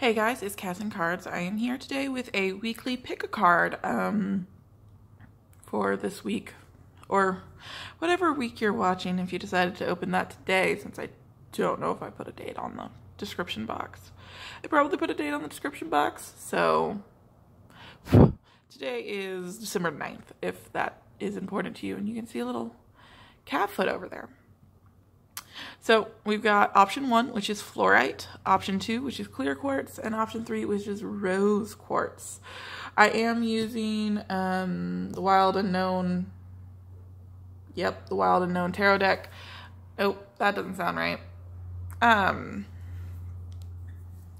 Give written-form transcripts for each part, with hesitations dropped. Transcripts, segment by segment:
Hey guys, it's Cass and Cards. I am here today with a weekly pick a card for this week, or whatever week you're watching if you decided to open that today, since I don't know if I put a date on the description box. I probably put a date on the description box, so today is December 9th, if that is important to you, and you can see a little cat foot over there. So we've got option 1, which is Flourite, option 2, which is Cleat Quartz, and option 3, which is Rose Quartz. I am using the Wild Unknown, the Wild Unknown Tarot deck. Oh, that doesn't sound right.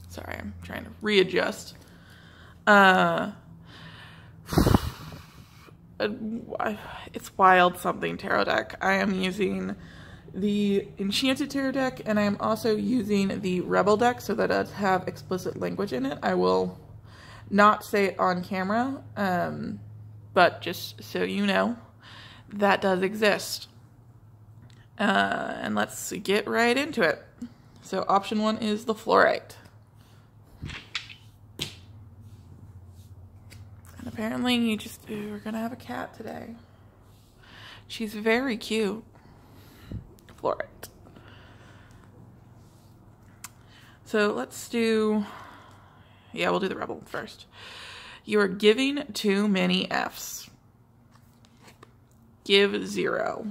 Sorry, I'm trying to readjust. It's Wild something Tarot deck. I am using the Enchanted Tarot deck, and I am also using the Rebel deck, so that does have explicit language in it. I will not say it on camera, but just so you know, that does exist. And let's get right into it. So option 1 is the Flourite. And apparently we're gonna have a cat today. She's very cute. Flourite. So let's do, we'll do the Rebel first. You are giving too many Fs. Give 0.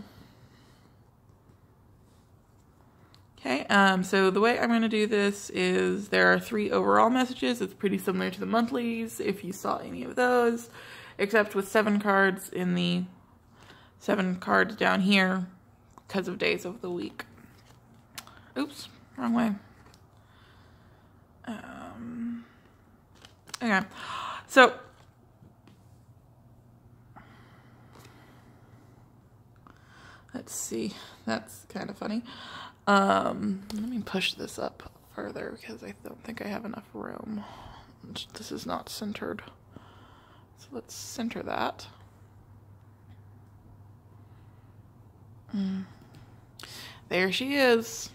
Okay, so the way I'm going to do this is there are 3 overall messages. It's pretty similar to the monthlies, if you saw any of those, except with 7 cards in the 7 cards down here, because of days of the week. Oops, wrong way. Okay, so let's see. That's kind of funny. Let me push this up further because I don't think I have enough room. This is not centered. So let's center that. There she is.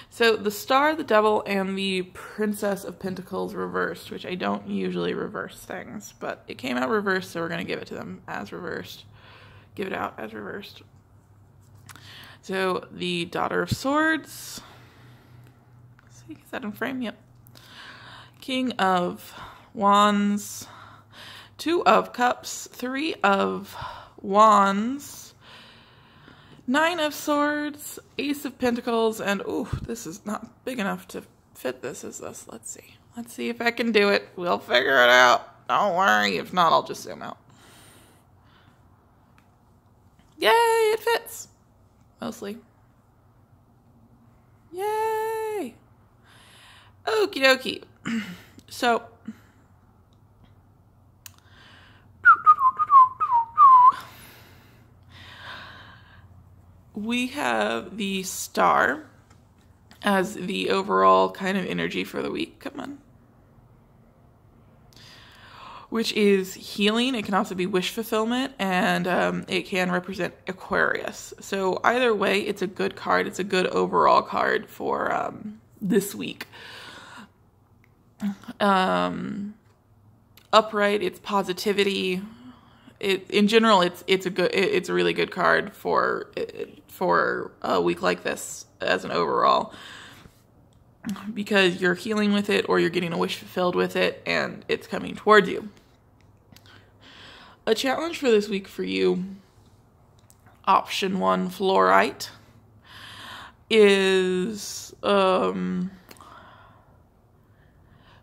So the Star, the Devil, and the Princess of Pentacles reversed, which I don't usually reverse things, but it came out reversed, so we're going to give it to them as reversed. Give it out as reversed. So the Daughter of Swords. Let's see, is that in frame? Yep. King of Wands. 2 of Cups. 3 of Wands. 9 of Swords, Ace of Pentacles, and ooh, this is not big enough to fit this, is this? Let's see. Let's see if I can do it. We'll figure it out. Don't worry. If not, I'll just zoom out. Yay, it fits. Mostly. Yay. Okie dokie. So, we have the Star as the overall kind of energy for the week. Come on. Which is healing. It can also be wish fulfillment, and it can represent Aquarius. So either way, it's a good card. It's a good overall card for this week. Upright, it's positivity. In general, it's a really good card for a week like this as an overall, because you're healing with it or you're getting a wish fulfilled with it and it's coming towards you. A challenge for this week for you, option 1, Flourite, is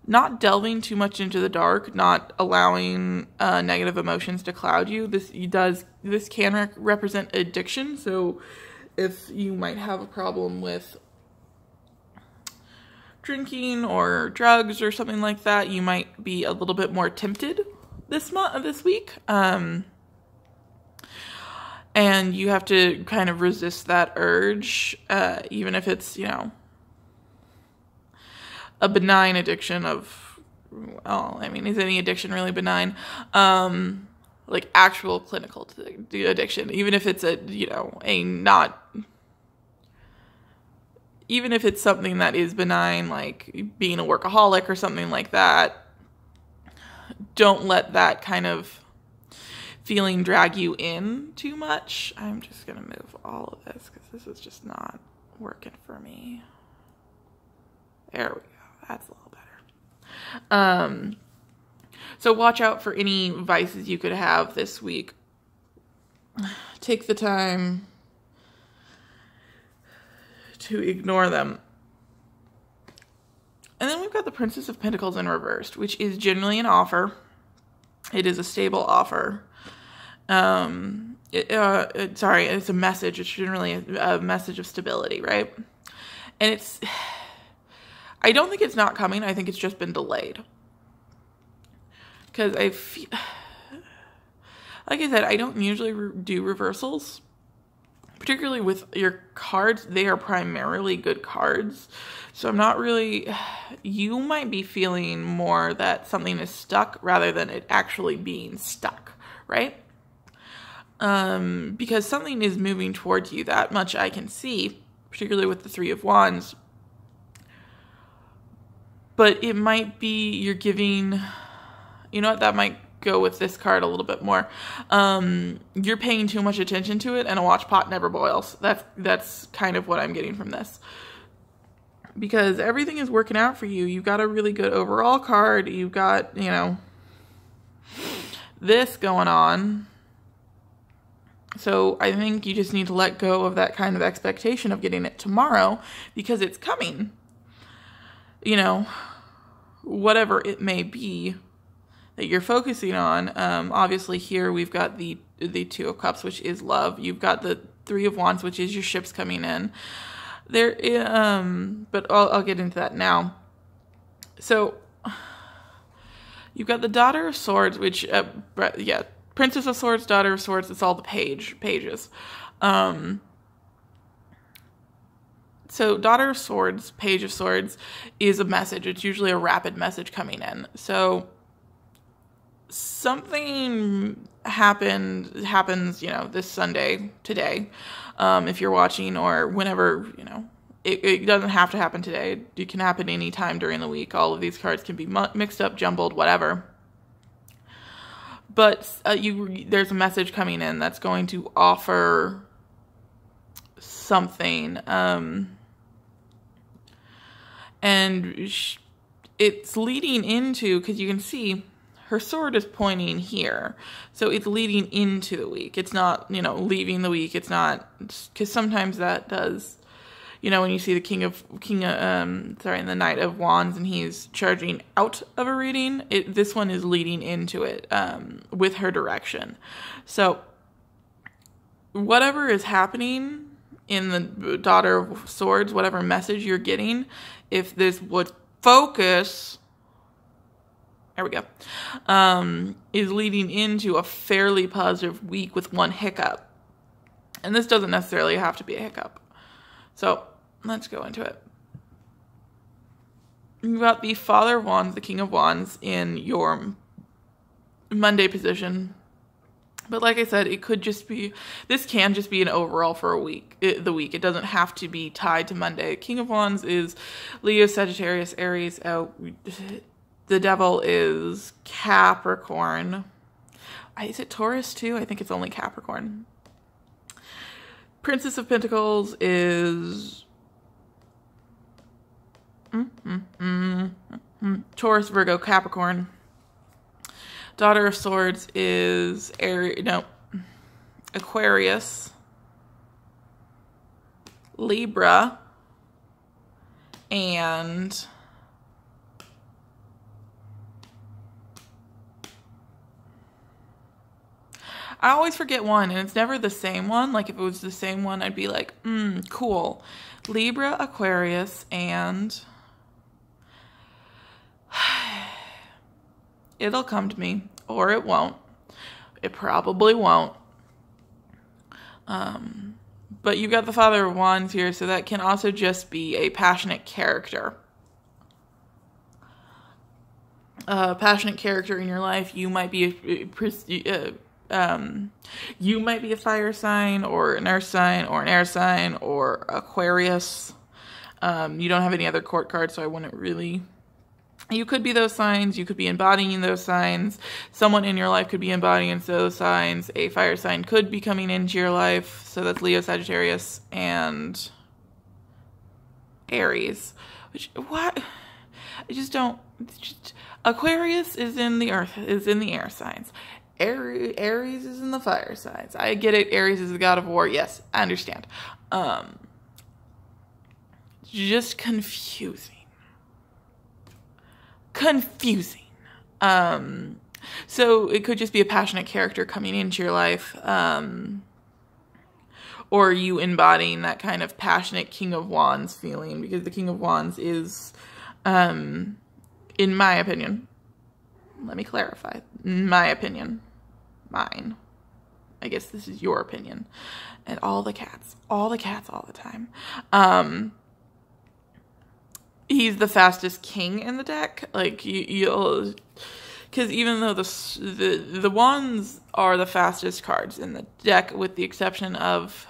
not delving too much into the dark, not allowing negative emotions to cloud you. This can represent addiction. So if you might have a problem with drinking or drugs or something like that, you might be a little bit more tempted this week. And you have to kind of resist that urge, even if it's, a benign addiction of, well, I mean, is any addiction really benign? Like actual clinical addiction, even if it's a not even if it's something that is benign, like being a workaholic or something like that, don't let that kind of feeling drag you in too much. I'm just going to move all of this because this is just not working for me. There we go. That's a little better. So watch out for any vices you could have this week. Take the time to ignore them. And then we've got the Princess of Pentacles in reversed, which is generally an offer. It is a stable offer. It's a message. It's generally a message of stability, right? And I don't think it's not coming. I think it's just been delayed. Because like I said, I don't usually do reversals. Particularly with your cards, they are primarily good cards. So I'm not really, you might be feeling more that something is stuck rather than it actually being stuck, right? Because something is moving towards you, that much I can see, particularly with the Three of Wands. But it might be you're giving, you know what, that might go with this card a little bit more. You're paying too much attention to it, and a watch pot never boils. That's kind of what I'm getting from this. Because everything is working out for you. You've got a really good overall card. You've got, you know, this going on. So I think you just need to let go of that kind of expectation of getting it tomorrow, because it's coming. You know, whatever it may be that you're focusing on. Obviously here we've got the Two of Cups, which is love. You've got the Three of Wands, which is your ships coming in. But I'll get into that now. So you've got the Daughter of Swords, which, Princess of Swords, Daughter of Swords, it's all the pages. So Daughter of Swords, Page of Swords is a message. It's usually a rapid message coming in. So something happens, you know, this Sunday, today, if you're watching, or whenever, you know, it doesn't have to happen today. It can happen anytime during the week. All of these cards can be mixed up, jumbled, whatever. But there's a message coming in that's going to offer something, and it's leading into, because you can see her sword is pointing here. So it's leading into the week. It's not, you know, leaving the week. It's not, because sometimes that does, you know, when you see the the Knight of Wands, and he's charging out of a reading, this one is leading into it, with her direction. So whatever is happening in the Daughter of Swords, whatever message you're getting, if this would focus, there we go, is leading into a fairly positive week with one hiccup. And this doesn't necessarily have to be a hiccup. So let's go into it. You've got the Father of Wands, the King of Wands in your Monday position. But like I said, it could just be, this can just be an overall for a week, the week. It doesn't have to be tied to Monday. King of Wands is Leo, Sagittarius, Aries. The Devil is Capricorn. Is it Taurus too? I think it's only Capricorn. Princess of Pentacles is Taurus, Virgo, Capricorn. Daughter of Swords is Aquarius, Libra, and I always forget one, and it's never the same one. Like, if it was the same one, I'd be like, cool. Libra, Aquarius, and it'll come to me, or it won't. It probably won't. But you've got the Father of Wands here, so that can also just be a passionate character. Passionate character in your life. You might be you might be a fire sign, or an earth sign, or an air sign, or Aquarius. You don't have any other court cards, so I wouldn't really... You could be those signs. You could be embodying those signs. Someone in your life could be embodying those signs. A fire sign could be coming into your life. So that's Leo, Sagittarius, and Aries. Which, what? I just don't... Aquarius is in the earth, is in the air signs. Aries is in the fire signs. I get it. Aries is the god of war. Yes, I understand. Just confusing. So it could just be a passionate character coming into your life, or you embodying that kind of passionate King of Wands feeling, because the King of Wands is, in my opinion, let me clarify, my opinion, mine, I guess this is your opinion, and all the cats all the time, he's the fastest king in the deck. Like, you'll... Because even though the wands are the fastest cards in the deck, with the exception of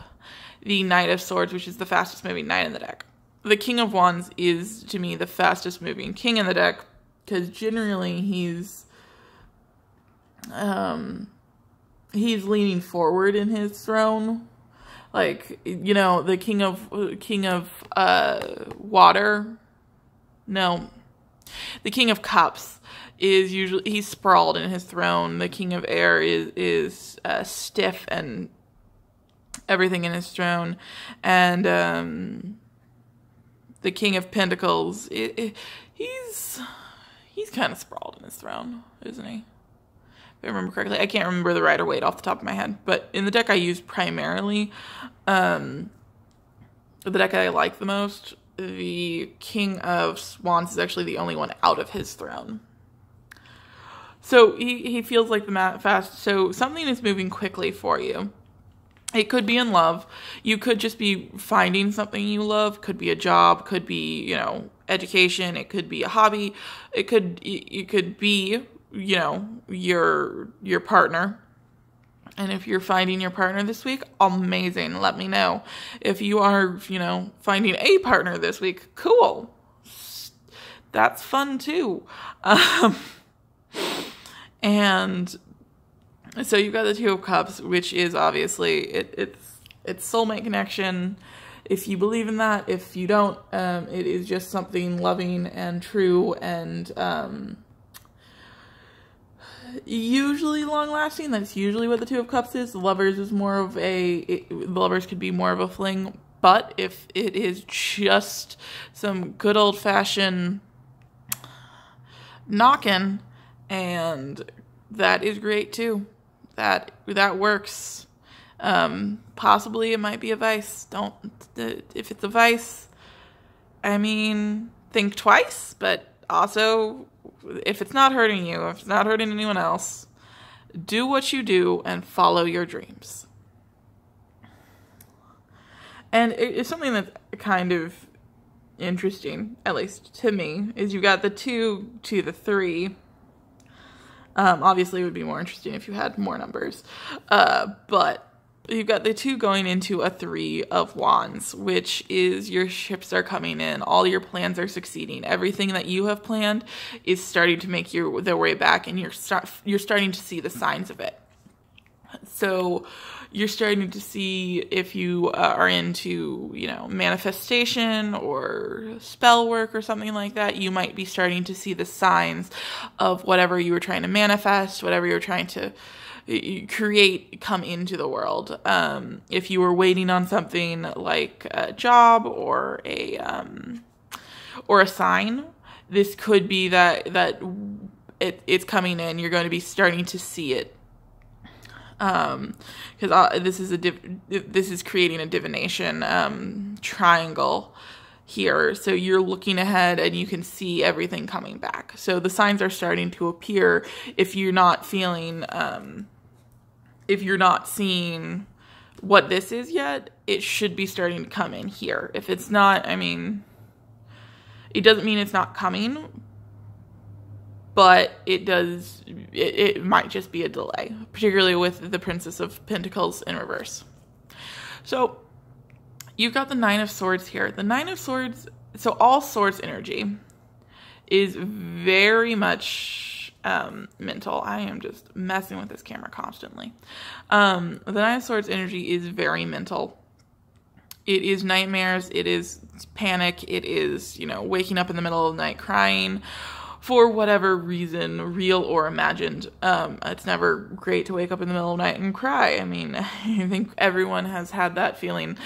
the Knight of Swords, which is the fastest moving knight in the deck. The King of Wands is, to me, the fastest moving king in the deck, because generally he's leaning forward in his throne. Like, you know, the King of Water... No, the King of Cups is usually, he's sprawled in his throne. The King of Air is stiff and everything in his throne. And the King of Pentacles, he's kind of sprawled in his throne, isn't he? If I remember correctly. I can't remember the rider weight off the top of my head. But in the deck I use primarily, the deck I like the most, the King of Wands is actually the only one out of his throne. So he feels like the fast. So something is moving quickly for you. It could be in love. You could just be finding something you love. Could be a job. Could be, you know, education. It could be a hobby. It could be, you know, your partner. And if you're finding your partner this week, amazing. Let me know. If you are, you know, finding a partner this week, cool. That's fun too. And so you've got the Two of Cups, which is obviously, it's soulmate connection. If you believe in that, if you don't, it is just something loving and true and, usually long-lasting. That's usually what the Two of Cups is. The Lovers is more of the Lovers could be more of a fling, but if it is just some good old-fashioned knocking, and that is great too. That works. Possibly it might be a vice. If it's a vice, I mean, think twice, but also, if it's not hurting you, if it's not hurting anyone else, do what you do and follow your dreams. And it's something that's kind of interesting, at least to me, is you've got the 2 to the 3. Obviously it would be more interesting if you had more numbers. But you've got the 2 going into a 3 of Wands, which is your ships are coming in. All your plans are succeeding. Everything that you have planned is starting to make their way back, and you're starting to see the signs of it. So you're starting to see, if you are into, you know, manifestation or spell work or something like that, you might be starting to see the signs of whatever you were trying to manifest, whatever you were trying to create come into the world. If you were waiting on something like a job or a sign, this could be that it's coming in. You're going to be starting to see it. Because this is creating a divination triangle here. So you're looking ahead and you can see everything coming back. So the signs are starting to appear. If you're not feeling, if you're not seeing what this is yet, it should be starting to come in here. If it's not, I mean, it doesn't mean it's not coming, but it might just be a delay, particularly with the Princess of Pentacles in reverse. So you've got the Nine of Swords here. The Nine of Swords so all Swords energy is very much mental. I am just messing with this camera constantly. The Nine of Swords energy is very mental. It is nightmares. It is panic. It is, you know, waking up in the middle of the night crying for whatever reason, real or imagined. It's never great to wake up in the middle of the night and cry. I mean, I think everyone has had that feeling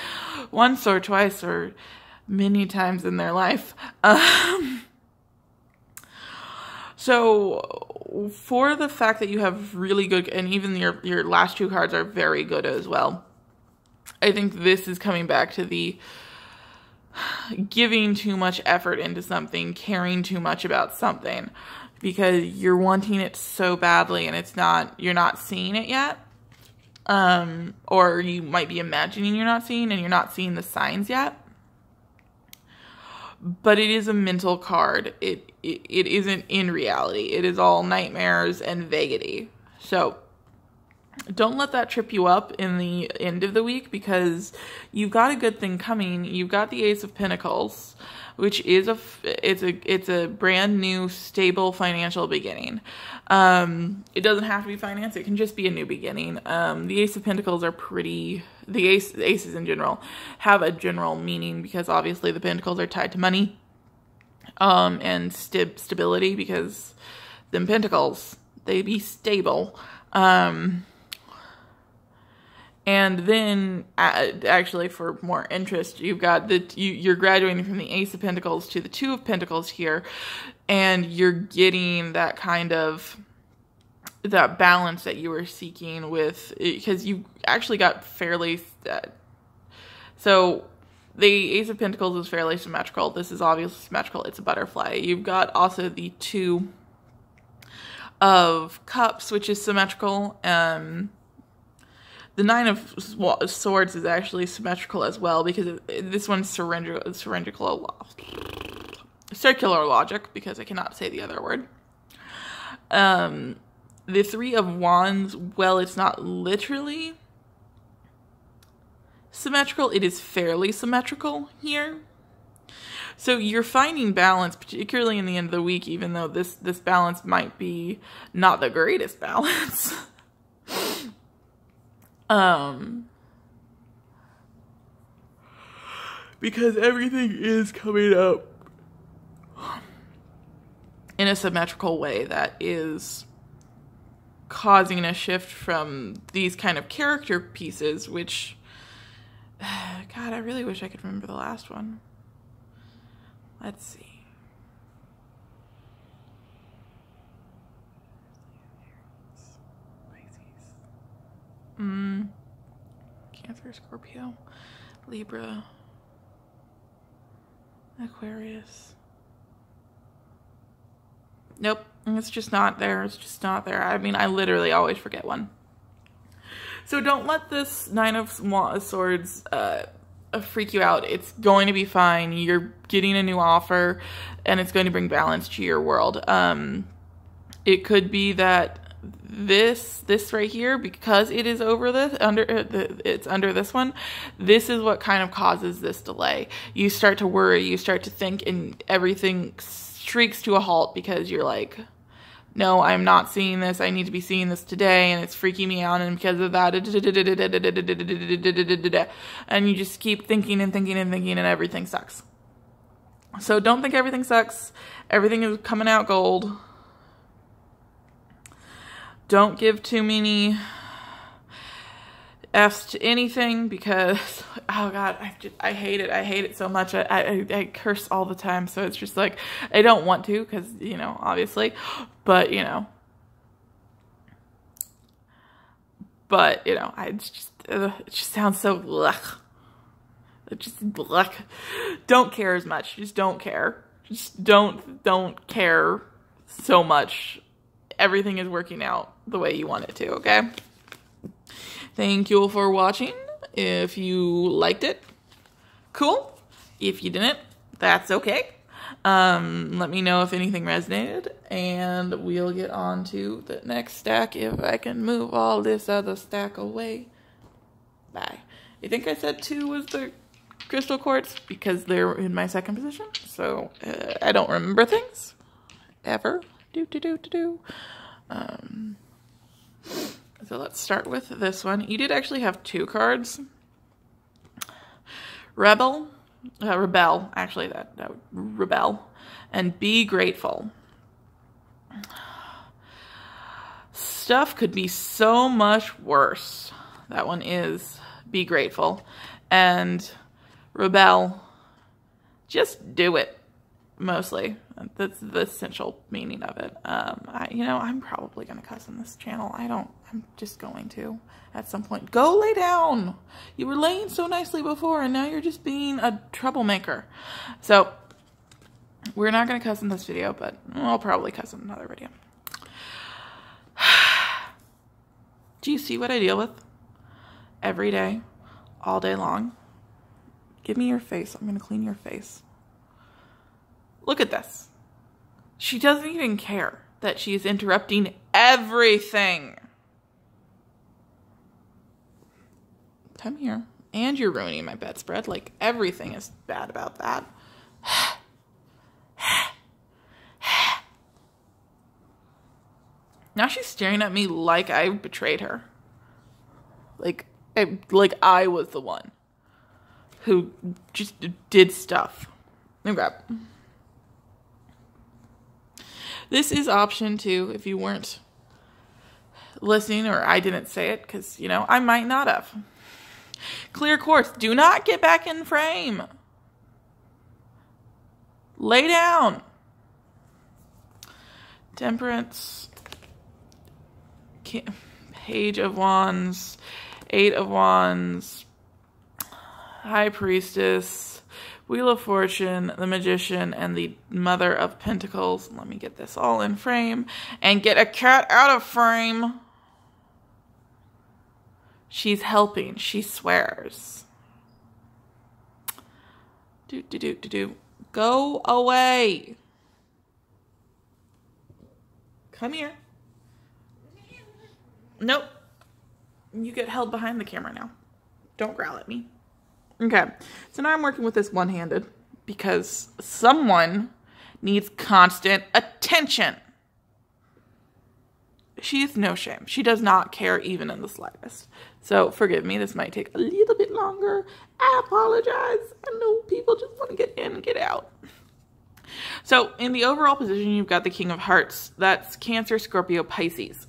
once or twice or many times in their life. So for the fact that you have really good, and even your last two cards are very good as well, I think this is coming back to the giving too much effort into something, caring too much about something, because you're wanting it so badly and you're not seeing it yet. Or you might be imagining you're not seeing, and you're not seeing the signs yet. But it is a mental card. It isn't in reality. It is all nightmares and vagity. So don't let that trip you up in the end of the week, because you've got a good thing coming. You've got the Ace of Pentacles, which is it's a brand new, stable financial beginning. It doesn't have to be finance. It can just be a new beginning. The Ace of Pentacles are the aces in general have a general meaning, because obviously the Pentacles are tied to money, and stability, because them Pentacles, they be stable. And then, actually, for more interest, you've got you're graduating from the Ace of Pentacles to the Two of Pentacles here, and you're getting that kind of, that balance that you were seeking with, because you actually got fairly, so the Ace of Pentacles is fairly symmetrical. This is obviously symmetrical. It's a butterfly. You've got also the Two of Cups, which is symmetrical. The Nine of Swords is actually symmetrical as well, because this one's circular logic, because I cannot say the other word. The Three of Wands, well, it's not literally symmetrical. It is fairly symmetrical here. So you're finding balance, particularly in the end of the week, even though this balance might be not the greatest balance. Because everything is coming up in a symmetrical way that is causing a shift from these kind of character pieces, which, God, I really wish I could remember the last one. Let's see. Cancer, Scorpio, Libra, Aquarius. Nope, it's just not there. It's just not there. I mean, I literally always forget one. So don't let this Nine of Swords freak you out. It's going to be fine. You're getting a new offer, and it's going to bring balance to your world. It could be that this right here, because it is over this, it's under this one, this is what kind of causes this delay. You start to worry, you start to think, and everything shrieks to a halt, because you're like, no, I'm not seeing this. I need to be seeing this today, and it's freaking me out, and because of that, and you just keep thinking and thinking and thinking, and everything sucks. So don't think everything sucks. Everything is coming out gold. Don't give too many F's to anything, because, oh God, I hate it. I hate it so much. I curse all the time. So it's just like, I don't want to, because, you know, obviously, but, you know, it just sounds so blech. It just blech. Don't care as much. Just don't care. Just don't care so much. Everything is working out the way you want it to, okay? Thank you for watching. If you liked it, cool. If you didn't, that's okay. Let me know if anything resonated, and we'll get on to the next stack if I can move all this other stack away. Bye. I think I said 2 was the crystal quartz because they're in my second position. So I don't remember things ever. So let's start with this one. You did actually have 2 cards. Rebel, actually that Rebel, and Be Grateful. Stuff could be so much worse. That one is Be Grateful. And Rebel, just do it, mostly. That's the essential meaning of it. I'm probably going to cuss on this channel. I'm just going to at some point. Go lay down. You were laying so nicely before, and now you're just being a troublemaker. So, we're not going to cuss in this video, but I'll probably cuss in another video. Do you see what I deal with every day, all day long? Give me your face. I'm going to clean your face. Look at this. She doesn't even care that she's interrupting everything. Come here. And you're ruining my bedspread. Like, everything is bad about that. Now she's staring at me like I betrayed her. Like I was the one who just did stuff. Okay. This is option 2 if you weren't listening or I didn't say it because, I might not have. Clear Quartz, do not get back in frame. Lay down. Temperance. Page of Wands. 8 of Wands. High Priestess. Wheel of Fortune, the Magician, and the Mother of Pentacles. Let me get this all in frame. And get a cat out of frame. She's helping. She swears. Go away. Come here. Nope. You get held behind the camera now. Don't growl at me. Okay, so now I'm working with this one-handed because someone needs constant attention. She has no shame. She does not care even in the slightest. So forgive me, this might take a little bit longer. I apologize. I know people just want to get in and get out. So in the overall position, you've got the King of Hearts. That's Cancer, Scorpio, Pisces.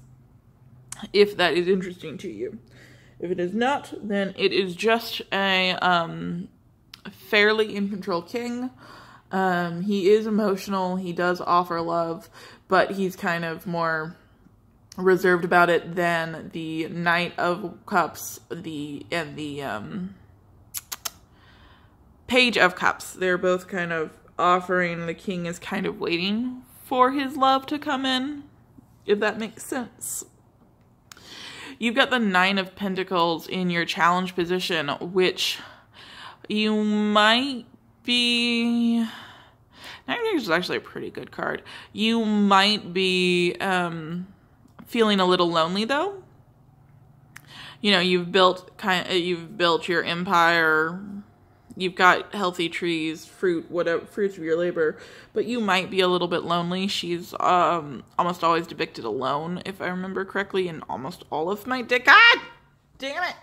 If that is interesting to you. If it is not, then it is just a fairly in control king. He is emotional. He does offer love, but he's kind of more reserved about it than the Knight of Cups and the Page of Cups. They're both kind of offering. The king is kind of waiting for his love to come in, if that makes sense. You've got the 9 of Pentacles in your challenge position, which you might be... 9 of Pentacles is actually a pretty good card. You might be feeling a little lonely, though. You've built your empire. You've got healthy trees, fruits of your labor, but you might be a little bit lonely. She's almost always depicted alone, if I remember correctly, in almost all of my God damn it!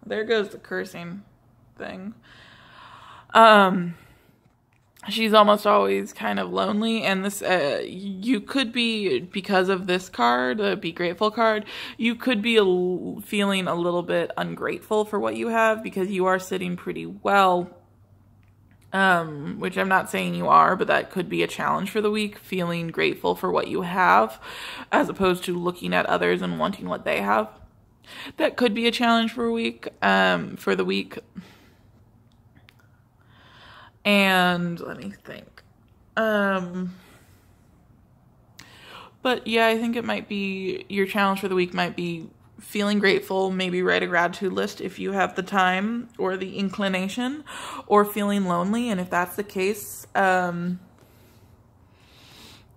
There goes the cursing thing. She's almost always kind of lonely, and this you could be, because of this card, the Be Grateful card, you could be feeling a little bit ungrateful for what you have, because you are sitting pretty well, which I'm not saying you are, but that could be a challenge for the week, feeling grateful for what you have, as opposed to looking at others and wanting what they have. That could be a challenge for a week, for the week. And let me think. But yeah, I think it might be, your challenge for the week might be feeling grateful, maybe write a gratitude list if you have the time or the inclination, or feeling lonely. And if that's the case,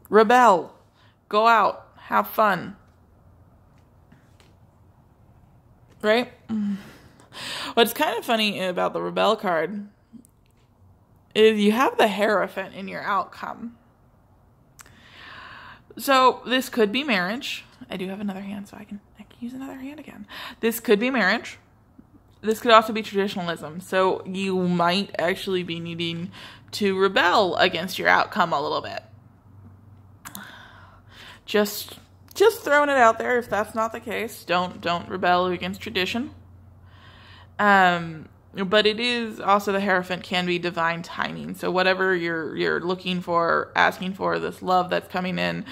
rebel, go out, have fun, right? What's kind of funny about the Rebel card is you have the Hierophant in your outcome. So this could be marriage. I do have another hand, so I can use another hand again. This could be marriage. This could also be traditionalism. So you might actually be needing to rebel against your outcome a little bit. Just throwing it out there. If that's not the case, don't rebel against tradition. But it is also, the Hierophant can be divine timing. So whatever you're looking for, asking for, this love that's coming in,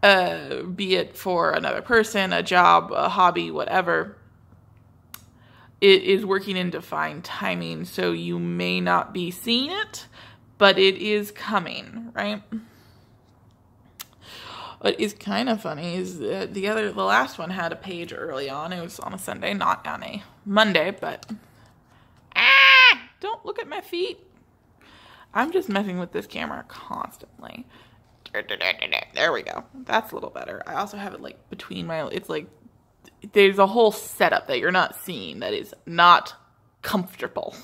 be it for another person, a job, a hobby, whatever, it is working in divine timing. So you may not be seeing it, but it is coming, right? What is kind of funny is the last one had a page early on. It was on a Sunday, not on a Monday, but don't look at my feet. I'm just messing with this camera constantly. There we go. That's a little better. I also have it like between my, it's like, there's a whole setup that you're not seeing that is not comfortable.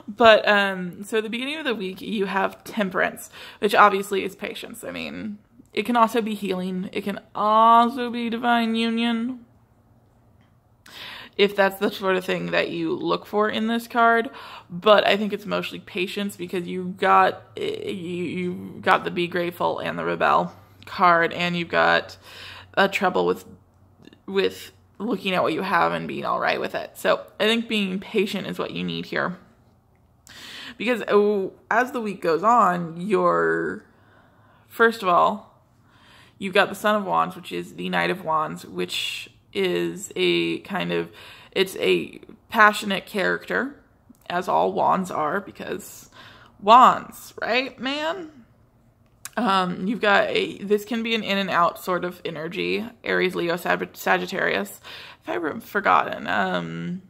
But, so at the beginning of the week, you have Temperance, which obviously is patience. I mean, it can also be healing. It can also be divine union, if that's the sort of thing that you look for in this card. But I think it's mostly patience, because you've got the Be Grateful and the Rebel card, and you've got trouble with looking at what you have and being all right with it. So I think being patient is what you need here, because as the week goes on, first of all, you've got the Son of Wands, which is the Knight of Wands, which is it's a passionate character, as all wands are, because wands, right, man? You've got this can be an in and out sort of energy. Aries, Leo, Sagittarius. If I've forgotten.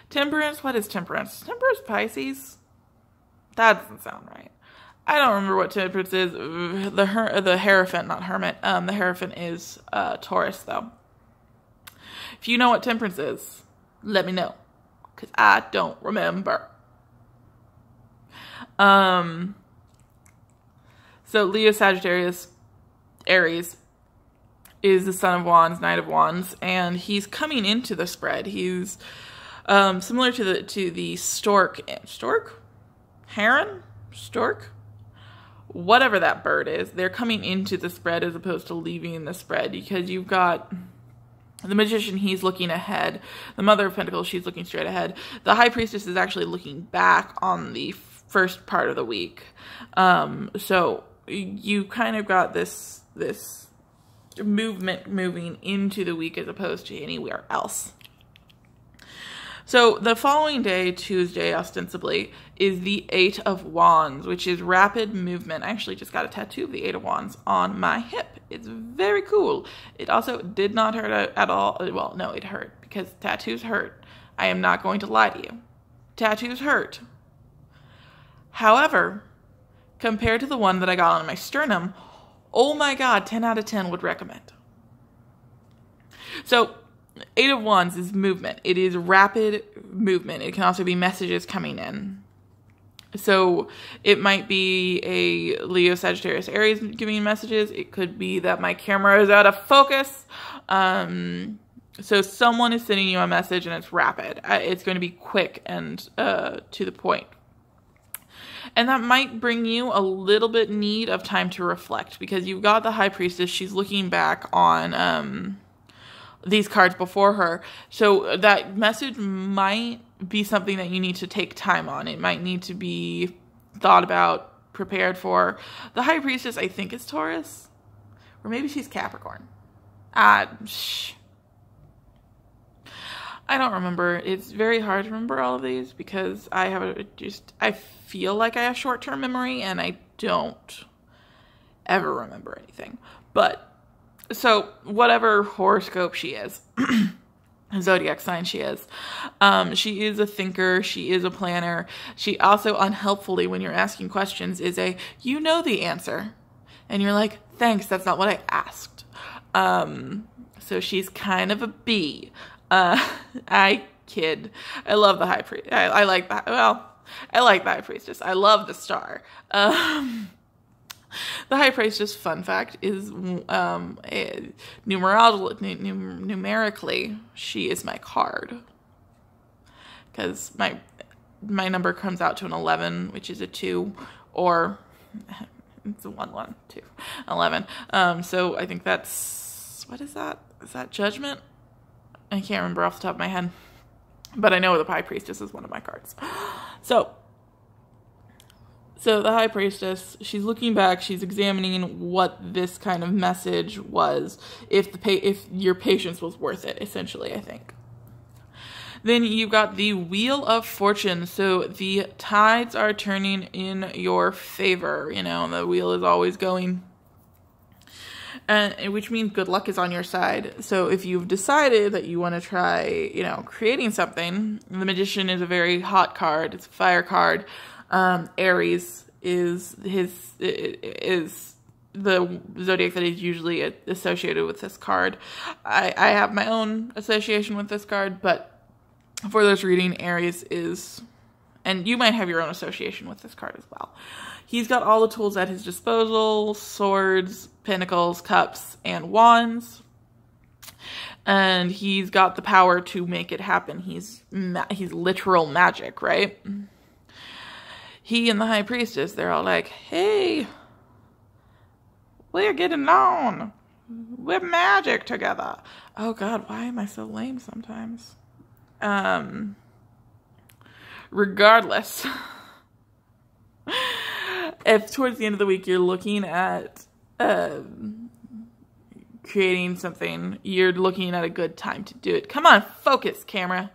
Temperance, what is Temperance? Temperance, Pisces? That doesn't sound right. I don't remember what Temperance is. The Hierophant, not Hermit. The Hierophant is Taurus, though. If you know what Temperance is, let me know, because I don't remember. So Leo, Sagittarius, Aries is the Son of Wands, Knight of Wands, and he's coming into the spread. He's similar to the stork, heron, stork, whatever that bird is. They're coming into the spread as opposed to leaving the spread, because you've got the Magician, he's looking ahead. The Mother of Pentacles, she's looking straight ahead. The High Priestess is actually looking back on the first part of the week. So you kind of got this movement moving into the week as opposed to anywhere else. So the following day, Tuesday, ostensibly, is the Eight of Wands, which is rapid movement. I actually just got a tattoo of the Eight of Wands on my hip. It's very cool. It also did not hurt at all. Well, no, it hurt, because tattoos hurt. I am not going to lie to you. Tattoos hurt. However, compared to the one that I got on my sternum, oh my God, 10 out of 10 would recommend. So, Eight of Wands is movement. It is rapid movement. It can also be messages coming in. So it might be a Leo, Sagittarius, Aries giving messages. It could be that my camera is out of focus. So someone is sending you a message and it's rapid. It's going to be quick and to the point. And that might bring you a little bit need of time to reflect, because you've got the High Priestess. She's looking back on these cards before her. So that message might be something that you need to take time on. It might need to be thought about, prepared for. The High Priestess, I think, is Taurus. Or maybe she's Capricorn. I don't remember. It's very hard to remember all of these, because I feel like I have short-term memory and I don't ever remember anything. But so whatever horoscope she is, zodiac sign she is a thinker, she is a planner. She also, unhelpfully, when you're asking questions, is you know the answer. And you're like, thanks, that's not what I asked. So she's kind of a bee. I kid. I love the High Priest. I like that. Well, I like the High Priestess. I love the star. The High Priestess, fun fact, is numerically, she is my card. Because my number comes out to an 11, which is a 2, or it's a 1, 1, 2, 11. So I think that's, what is that? Is that Judgment? I can't remember off the top of my head. But I know the High Priestess is one of my cards. So the High Priestess, she's looking back, she's examining what this kind of message was, if your patience was worth it, essentially, I think. Then you've got the Wheel of Fortune. So the tides are turning in your favor. You know, the wheel is always going, which means good luck is on your side. So if you've decided that you want to try, you know, creating something, the Magician is a very hot card. It's a fire card. Aries is the zodiac that is usually associated with this card. I have my own association with this card, but for those reading, Aries is, and you might have your own association with this card as well. He's got all the tools at his disposal: swords, pentacles, cups, and wands. And he's got the power to make it happen. He's literal magic, right? He and the High Priestess, they're all like, hey, we're getting on. We're magic together. Oh God, why am I so lame sometimes? Regardless, if towards the end of the week you're looking at creating something, you're looking at a good time to do it. Come on, focus, camera.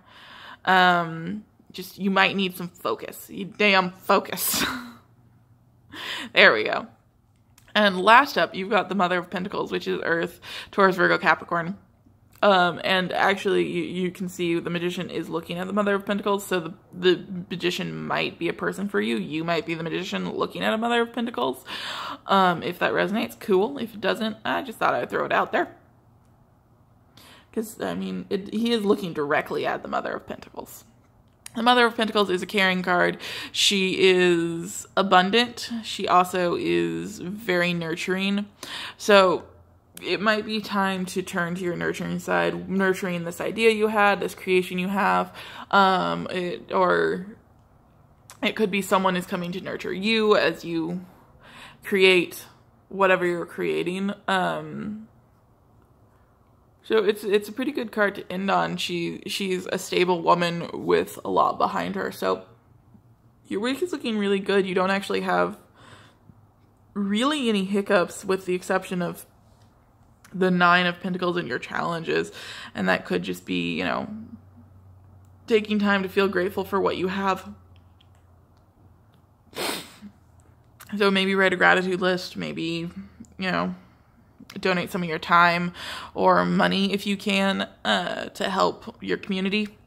You might need some focus. You damn focus. There we go. And last up, you've got the Mother of Pentacles, which is Earth, Taurus, Virgo, Capricorn. And actually, you can see the Magician is looking at the Mother of Pentacles, so the Magician might be a person for you. You might be the Magician looking at a Mother of Pentacles. If that resonates, cool. If it doesn't, I just thought I'd throw it out there. Because, I mean, he is looking directly at the Mother of Pentacles. The Mother of Pentacles is a caring card. She is abundant. She also is very nurturing. So it might be time to turn to your nurturing side, nurturing this idea you had, this creation you have, or it could be someone is coming to nurture you as you create whatever you're creating. So it's a pretty good card to end on. She's a stable woman with a lot behind her. So your week is looking really good. You don't actually have really any hiccups, with the exception of the 9 of Pentacles in your challenges. And that could just be, you know, taking time to feel grateful for what you have. So maybe write a gratitude list, maybe, you know, donate some of your time or money if you can to help your community.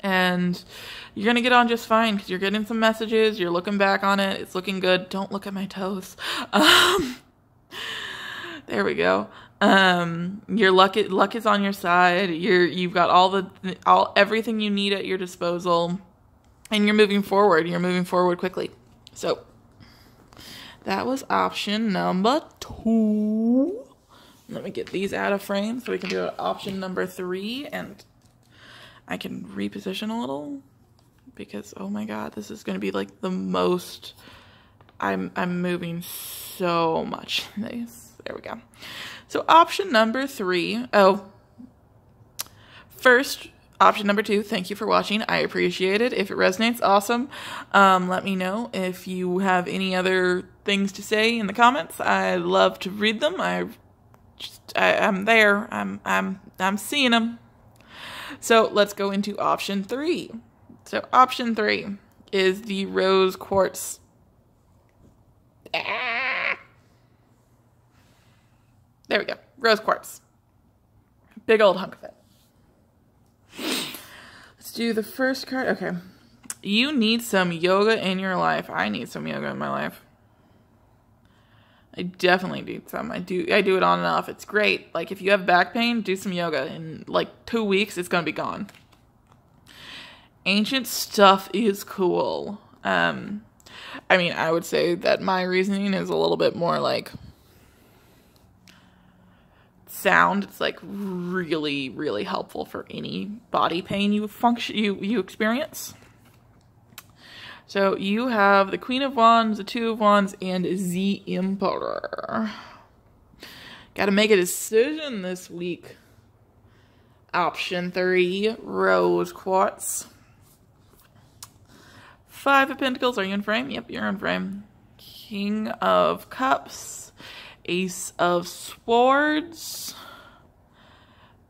And you're going to get on just fine, because you're getting some messages, you're looking back on it, it's looking good. Don't look at my toes. There we go. Your luck is on your side. You've got everything you need at your disposal, and you're moving forward. You're moving forward quickly. So that was option number 2. Let me get these out of frame so we can do option number 3, and I can reposition a little, because oh my god, this is going to be like the most. I'm moving so much in these. There we go. So option number 3. Oh, first, option number 2. Thank you for watching. I appreciate it. If it resonates, awesome. Let me know if you have any other things to say in the comments. I'd love to read them. I'm there. I'm seeing them. So let's go into option 3. So option 3 is the Rose Quartz. There we go. Rose Quartz. Big old hunk of it. Let's do the first card. Okay. You need some yoga in your life. I need some yoga in my life. I definitely do some. I do it on and off. It's great. Like, if you have back pain, do some yoga. In like 2 weeks, it's going to be gone. Ancient stuff is cool. I mean, I would say that my reasoning is a little bit more like sound. It's like really, really helpful for any body pain you experience. So you have the Queen of Wands, the Two of Wands, and the Emperor. Got to make a decision this week. Option 3, Rose Quartz. 5 of Pentacles. Are you in frame? Yep, you're in frame. King of Cups. Ace of Swords.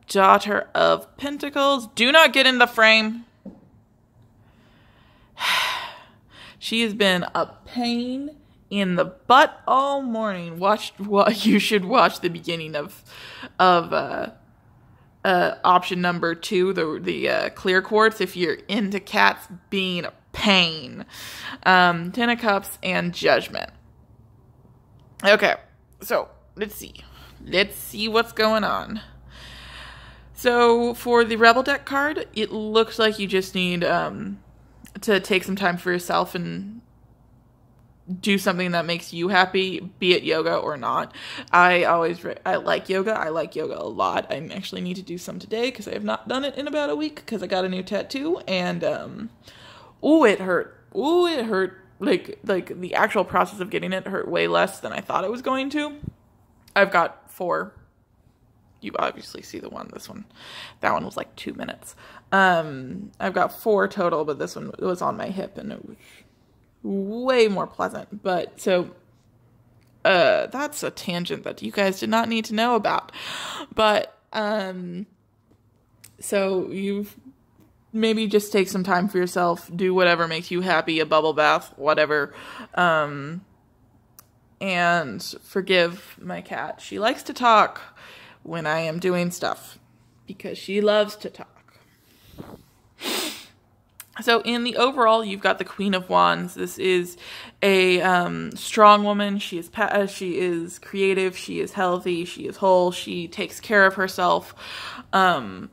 Daughter of Pentacles. Do not get in the frame. She has been a pain in the butt all morning. You should watch the beginning of option number 2, the Cleat Quartz, if you're into cats being a pain. 10 of Cups and Judgment. Okay, so let's see. Let's see what's going on. So for the Rebel deck card, it looks like you just need to take some time for yourself and do something that makes you happy, be it yoga or not. I like yoga. I like yoga a lot. I actually need to do some today because I have not done it in about a week because I got a new tattoo and ooh, it hurt. Ooh, it hurt. Like the actual process of getting it hurt way less than I thought it was going to. I've got 4. You obviously see this one. That one was like 2 minutes. I've got 4 total, but this one was on my hip and it was way more pleasant. But so, that's a tangent that you guys did not need to know about. But, so you've maybe just take some time for yourself, do whatever makes you happy, a bubble bath, whatever. And forgive my cat. She likes to talk when I am doing stuff because she loves to talk. So in the overall, you've got the Queen of Wands. This is a strong woman. She is creative. She is healthy. She is whole. She takes care of herself. My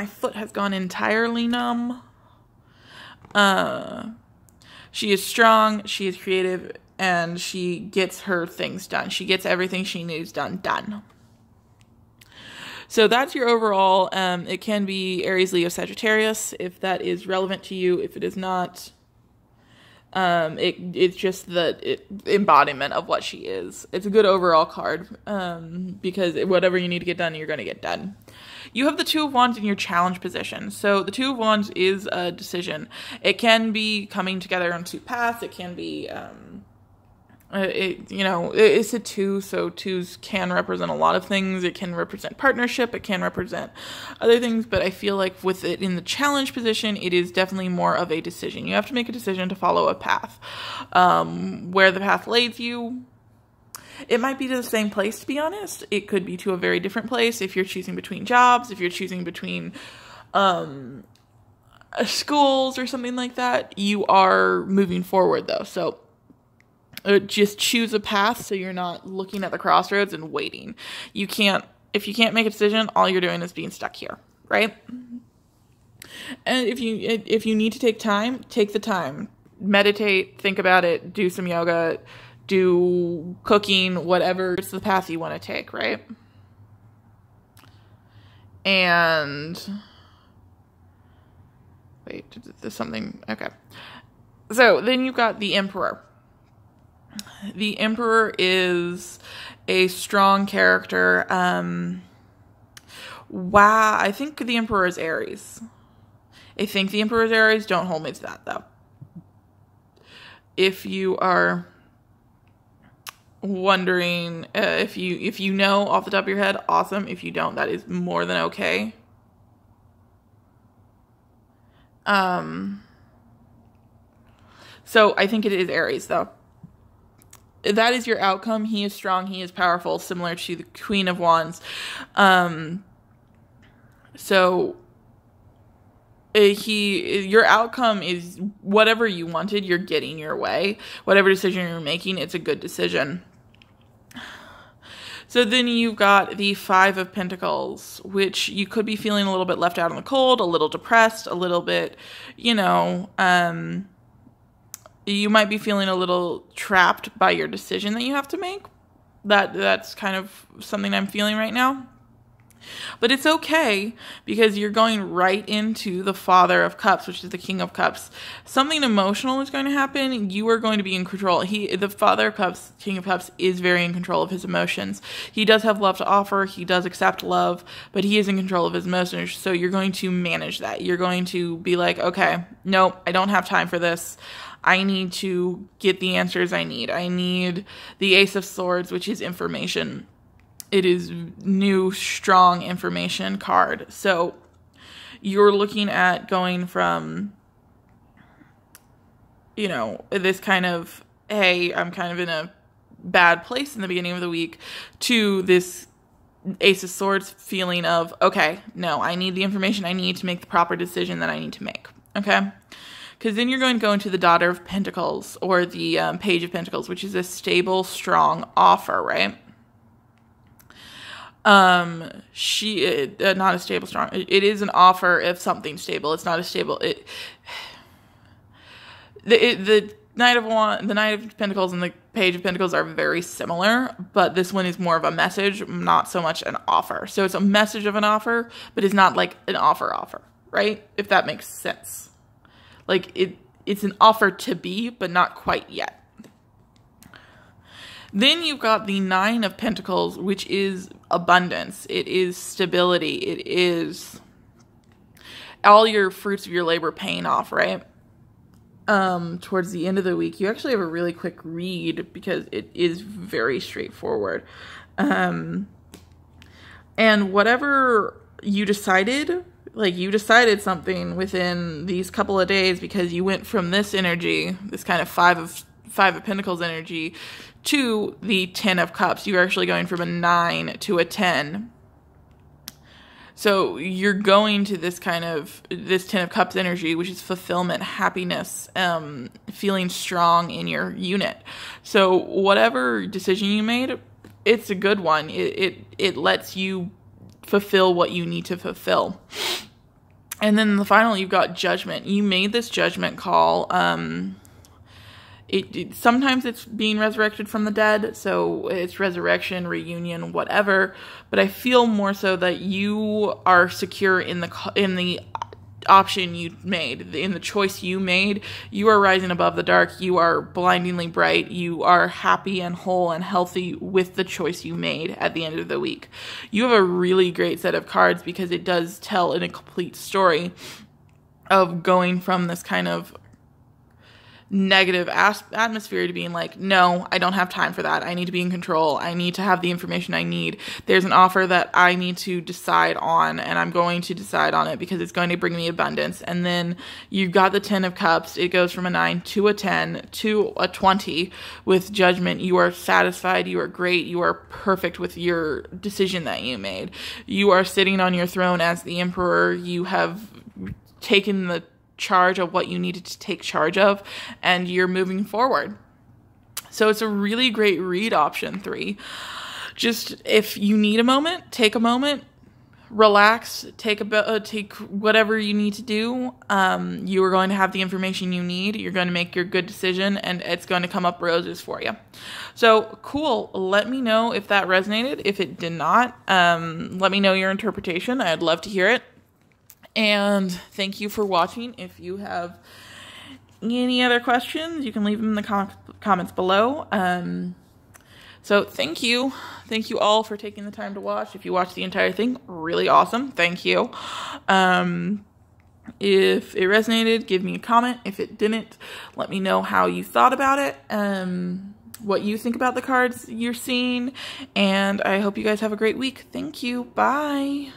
foot has gone entirely numb. She is strong. She is creative. And she gets her things done. She gets everything she needs done. So that's your overall. It can be Aries, Leo, Sagittarius, if that is relevant to you. If it is not, it's just the embodiment of what she is. It's a good overall card because whatever you need to get done, you're going to get done. You have the Two of Wands in your challenge position. So the Two of Wands is a decision. It can be coming together on 2 paths. It can be... it's a 2, so 2s can represent a lot of things. It can represent partnership. It can represent other things, but I feel like with it in the challenge position, it is definitely more of a decision. You have to make a decision to follow a path. Where the path leads you, it might be to the same place, to be honest. It could be to a very different place if you're choosing between jobs, if you're choosing between schools or something like that. You are moving forward, though, so... just choose a path so you're not looking at the crossroads and waiting. If you can't make a decision, all you're doing is being stuck here, right? And if you need to take time, take the time. Meditate, think about it, do some yoga, do cooking, whatever. It's the path you want to take, right? And wait, there's something, okay. So then you've got the Emperor. The Emperor is a strong character. Wow, I think the Emperor is Aries. Don't hold me to that, though. If you are wondering, if you know off the top of your head, awesome. If you don't, that is more than okay. So I think it is Aries, though. That is your outcome. He is strong. He is powerful, similar to the Queen of Wands. So your outcome is whatever you wanted, you're getting your way. Whatever decision you're making, it's a good decision. So then you've got the Five of Pentacles, which you could be feeling a little bit left out in the cold, a little depressed, a little bit, you might be feeling a little trapped by your decision that you have to make. That's kind of something I'm feeling right now. But it's okay, because you're going right into the Father of Cups, which is the King of Cups. Something emotional is going to happen. You are going to be in control. The Father of Cups, King of Cups, is very in control of his emotions. He does have love to offer. He does accept love, but he is in control of his emotions. So you're going to manage that. You're going to be like, okay, no, I don't have time for this. I need to get the answers I need. I need the Ace of Swords, which is information. It is new, strong information card. So you're looking at going from, this kind of, hey, I'm kind of in a bad place in the beginning of the week, to this Ace of Swords feeling of, okay, no, I need the information I need to make the proper decision that I need to make. Okay? Because then you're going to go into the Daughter of Pentacles, or the Page of Pentacles, which is a stable, strong offer, right? Not a stable, strong. It is an offer of something stable. It's not a stable. The Knight of Pentacles and the Page of Pentacles are very similar, but this one is more of a message, not so much an offer. So it's a message of an offer, but it's not like an offer, right? If that makes sense. Like it's an offer to be, but not quite yet. Then you've got the Nine of Pentacles, which is abundance. It is stability. It is all your fruits of your labor paying off, right? Towards the end of the week, you actually have a really quick read, because it is very straightforward. And whatever you decided, you decided something within these couple of days, because you went from this energy, this kind of Five of Pentacles energy, to the 10 of Cups. You're actually going from a 9 to a 10. So you're going to this 10 of Cups energy, which is fulfillment, happiness, feeling strong in your unit. So whatever decision you made, it's a good one. It lets you fulfill what you need to fulfill. And then the final, you've got Judgment. You made this judgment call. Sometimes it's being resurrected from the dead, so it's resurrection, reunion, whatever. But I feel more so that you are secure in the option you made, in the choice you made. You are rising above the dark. You are blindingly bright. You are happy and whole and healthy with the choice you made at the end of the week. You have a really great set of cards, because it does tell in a complete story of going from this kind of negative atmosphere to being like, no, I don't have time for that. I need to be in control. I need to have the information I need. There's an offer that I need to decide on, and I'm going to decide on it because it's going to bring me abundance. And then you've got the 10 of Cups. It goes from a 9 to a 10 to a 20 with Judgment. You are satisfied. You are great. You are perfect with your decision that you made. You are sitting on your throne as the Emperor. You have taken the charge of what you needed to take charge of, and you're moving forward. So it's a really great read, option 3. Just if you need a moment, take a moment, relax, take whatever you need to do. You are going to have the information you need. You're going to make your good decision, and it's going to come up roses for you. So cool. Let me know if that resonated. If it did not, let me know your interpretation. I'd love to hear it. And thank you for watching. If you have any other questions, you can leave them in the comments below. So thank you. Thank you all for taking the time to watch. If you watched the entire thing, really awesome. Thank you. If it resonated, give me a comment. If it didn't, let me know how you thought about it. What you think about the cards you're seeing. And I hope you guys have a great week. Thank you. Bye.